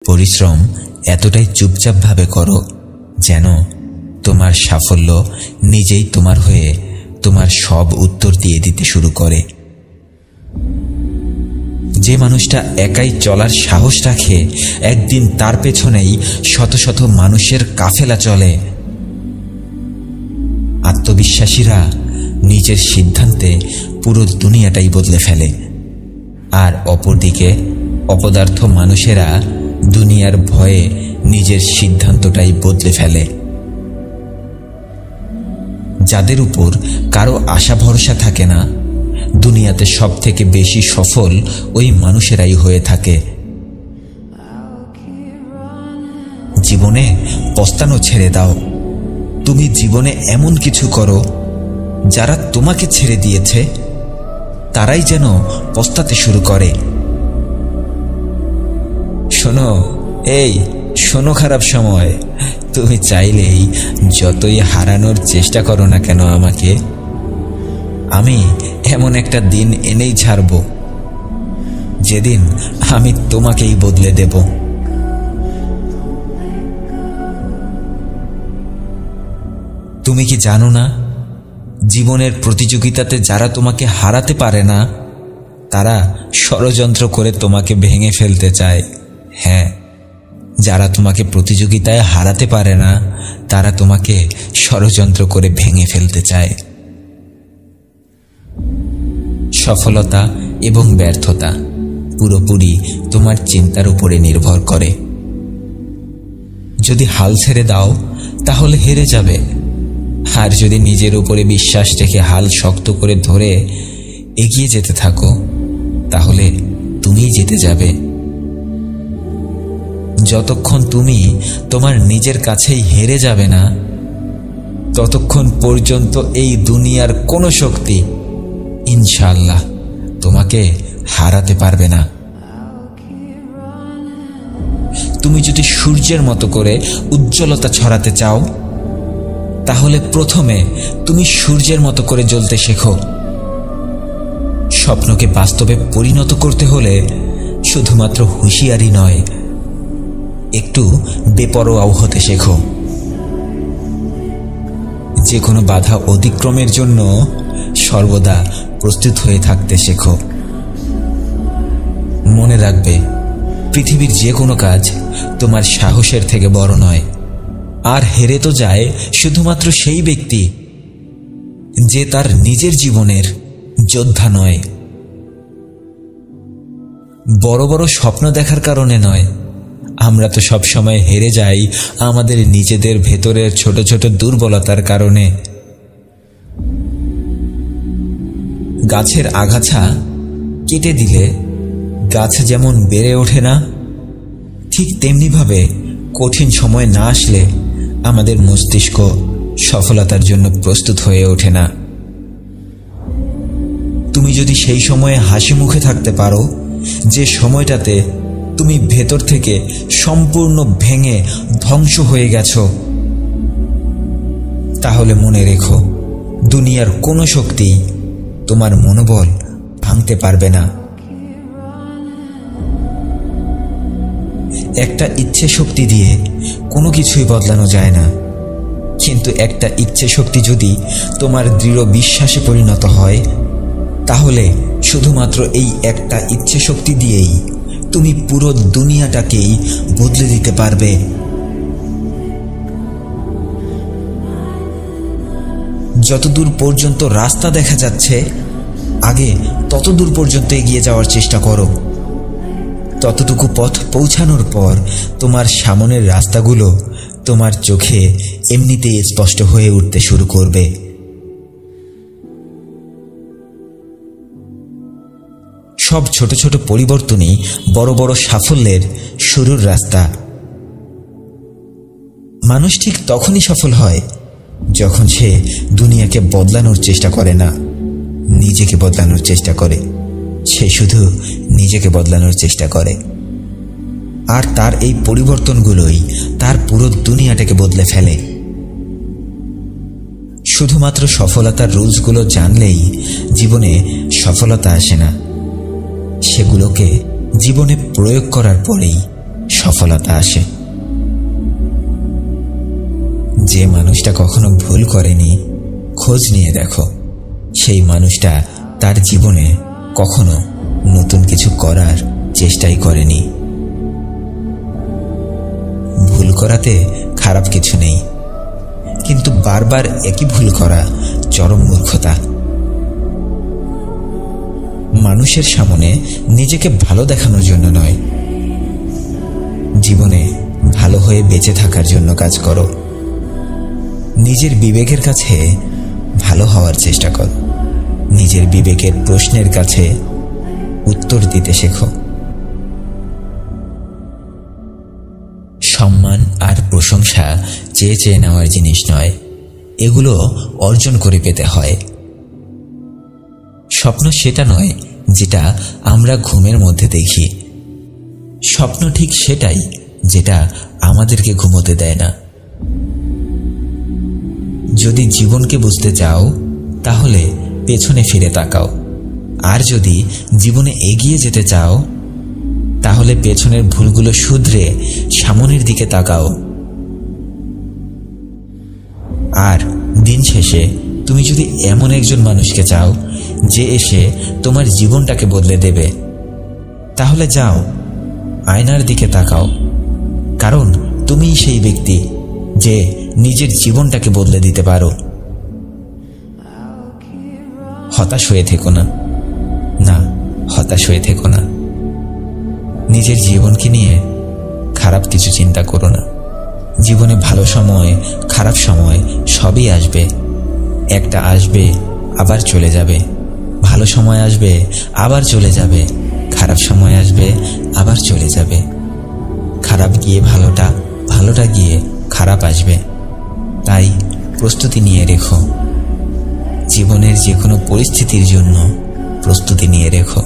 পরিশ্রম এতটাই চুপচাপভাবে করো যেন তোমার সাফল্য নিজেই তোমার হয়ে তোমার সব উত্তর দিয়ে দিতে শুরু করে। যে মানুষটা একাই চলার সাহস রাখে, একদিন তার পেছনেই শত শত মানুষের কাফেলা চলে। আত্মবিশ্বাসীরা নিজের সিদ্ধান্তে পুরো দুনিয়াটাই বদলে ফেলে, আর অপরদিকে অপদার্থ মানুষেরা দুনিয়ার ভয়ে নিজের সিদ্ধান্তটাই বদলে ফেলে। যাদের উপর কারো আশা ভরসা থাকে না, দুনিয়াতে সব থেকে বেশি সফল ওই মানুষেরাই হয়ে থাকে। জীবনে পস্তানো ছেড়ে দাও। তুমি জীবনে এমন কিছু করো, যারা তোমাকে ছেড়ে দিয়েছে তারাই যেন পস্তাতে শুরু করে। শোনো, শোনো খারাপ সময়, তুমি চাইলেই যতই হারানোর চেষ্টা করো না কেন আমাকে, আমি এমন একটা দিন এনেই ছাড়ব যেদিন আমি তোমাকেই বদলে দেব। তুমি কি জানো না, জীবনের প্রতিযোগিতাতে যারা তোমাকে হারাতে পারে না, তারা ষড়যন্ত্র করে তোমাকে ভেঙে ফেলতে চায়। হ্যাঁ, যারা তোমাকে প্রতিযোগিতায় হারাতে পারে না, তারা তোমাকে ষড়যন্ত্র করে ভেঙে ফেলতে চায়। সফলতা এবং ব্যর্থতা পুরোপুরি তোমার চিন্তার উপরে নির্ভর করে। যদি হাল ছেড়ে দাও তাহলে হেরে যাবে, আর যদি নিজের উপরে বিশ্বাস রেখে হাল শক্ত করে ধরে এগিয়ে যেতে থাকো তাহলে তুমিই জিতে যাবে। যতক্ষণ তুমি তোমার নিজের কাছেই হেরে যাবে না, ততক্ষণ পর্যন্ত এই দুনিয়ার কোনো শক্তি ইনশাআল্লাহ তোমাকে হারাতে পারবে না। তুমি যদি সূর্যের মতো করে উজ্জ্বলতা ছড়াতে চাও, তাহলে প্রথমে তুমি সূর্যের মতো করে জ্বলতে শেখো। স্বপ্নকে বাস্তবে পরিণত করতে হলে শুধুমাত্র হুঁশিয়ারি নয়, একটু বেপরোয়াও হতে শেখো। যে কোনো বাধা অতিক্রমের জন্য সর্বদা প্রস্তুত হয়ে থাকতে শেখো। মনে রাখবে, পৃথিবীর যে কোনো কাজ তোমার সাহসের থেকে বড় নয়, আর হেরে তো যায় শুধুমাত্র সেই ব্যক্তি যে তার নিজের জীবনের যোদ্ধা নয়। বড় বড় স্বপ্ন দেখার কারণে নয়, আমরা তো সবসময় হেরে যাই আমাদের নিজেদের ভেতরের ছোট ছোট দুর্বলতার কারণে। গাছের আগাছা কেটে দিলে গাছ যেমন বেড়ে ওঠে না, ঠিক তেমনিভাবে কঠিন সময় না আসলে আমাদের মস্তিষ্ক সফলতার জন্য প্রস্তুত হয়ে ওঠে না। তুমি যদি সেই সময়ে হাসি মুখে থাকতে পারো, যে সময়টাতে তুমি ভেতর থেকে সম্পূর্ণ ভেঙে ধ্বংস হয়ে গেছো, তাহলে মনে রেখো, দুনিয়ার কোনো শক্তি তোমার মনোবল ভাঙতে পারবে না। একটা ইচ্ছে শক্তি দিয়ে কোনো কিছুই বদলানো যায় না, কিন্তু একটা ইচ্ছে শক্তি যদি তোমার দৃঢ় বিশ্বাসে পরিণত হয়, তাহলে শুধুমাত্র এই একটা ইচ্ছে শক্তি দিয়েই তুমি পুরো দুনিয়াটাকেই বদলে দিতে পারবে। যতদূর পর্যন্ত রাস্তা দেখা যাচ্ছে, আগে ততদূর পর্যন্ত এগিয়ে যাওয়ার চেষ্টা করো। ততটুকু পথ পৌঁছানোর পর তোমার সামনের রাস্তাগুলো তোমার চোখে এমনিতেই স্পষ্ট হয়ে উঠতে শুরু করবে। সব ছোট ছোট পরিবর্তনই বড় বড় সাফল্যের শুরুর রাস্তা। মানুষ ঠিক তখনই সফল হয় যখন সে দুনিয়াকে বদলানোর চেষ্টা করে না, নিজেকে বদলানোর চেষ্টা করে। সে শুধু নিজেকে বদলানোর চেষ্টা করে, আর তার এই পরিবর্তনগুলোই তার পুরো দুনিয়াটাকে বদলে ফেলে। শুধুমাত্র সফলতার রুলসগুলো জানলেই জীবনে সফলতা আসে না, সেগুলোকে জীবনে প্রয়োগ করার পরেই সফলতা আসে। যে মানুষটা কখনো ভুল করেনি, খোঁজ নিয়ে দেখো, সেই মানুষটা তার জীবনে কখনো নতুন কিছু করার চেষ্টাই করেনি। ভুল করাতে খারাপ কিছু নেই, কিন্তু বারবার একই ভুল করা চরম মূর্খতা। মানুষের সামনে নিজেকে ভালো দেখানোর জন্য নয়, জীবনে ভালো হয়ে বেঁচে থাকার জন্য কাজ করো। নিজের বিবেকের কাছে ভালো হওয়ার চেষ্টা করো। নিজের বিবেকের প্রশ্নের কাছে উত্তর দিতে শেখো। সম্মান আর প্রশংসা চেয়ে চেয়ে নেওয়ার জিনিস নয়, এগুলো অর্জন করে পেতে হয়। স্বপ্ন সেটা নয় যেটা আমরা ঘুমের মধ্যে দেখি, স্বপ্ন ঠিক সেটাই যেটা আমাদেরকে ঘুমোতে দেয় না। যদি জীবনকে বুঝতে চাও তাহলে পেছনে ফিরে তাকাও, আর যদি জীবনে এগিয়ে যেতে চাও তাহলে পেছনের ভুলগুলো শুধরে সামনের দিকে তাকাও। আর দিন শেষে তুমি যদি এমন একজন মানুষকে চাও যে এসে তোমার জীবনটাকে বদলে দেবে, তাহলে যাও, আয়নার দিকে তাকাও, কারণ তুমিই সেই ব্যক্তি যে নিজের জীবনটাকে বদলে দিতে পারো। হতাশ হয়ে থেকো না, না, হতাশ হয়ে থেকো না। নিজের জীবনকে নিয়ে খারাপ কিছু চিন্তা করো না। জীবনে ভালো সময়, খারাপ সময় সবই আসবে। একটা আসবে আবার চলে যাবে, ভালো সময় আসবে আবার চলে যাবে, খারাপ সময় আসবে আবার চলে যাবে। খারাপ গিয়ে ভালোটা, ভালোটা গিয়ে খারাপ আসবে। তাই প্রস্তুতি নিয়ে রেখো, জীবনের যে কোনো পরিস্থিতির জন্য প্রস্তুতি নিয়ে রেখো।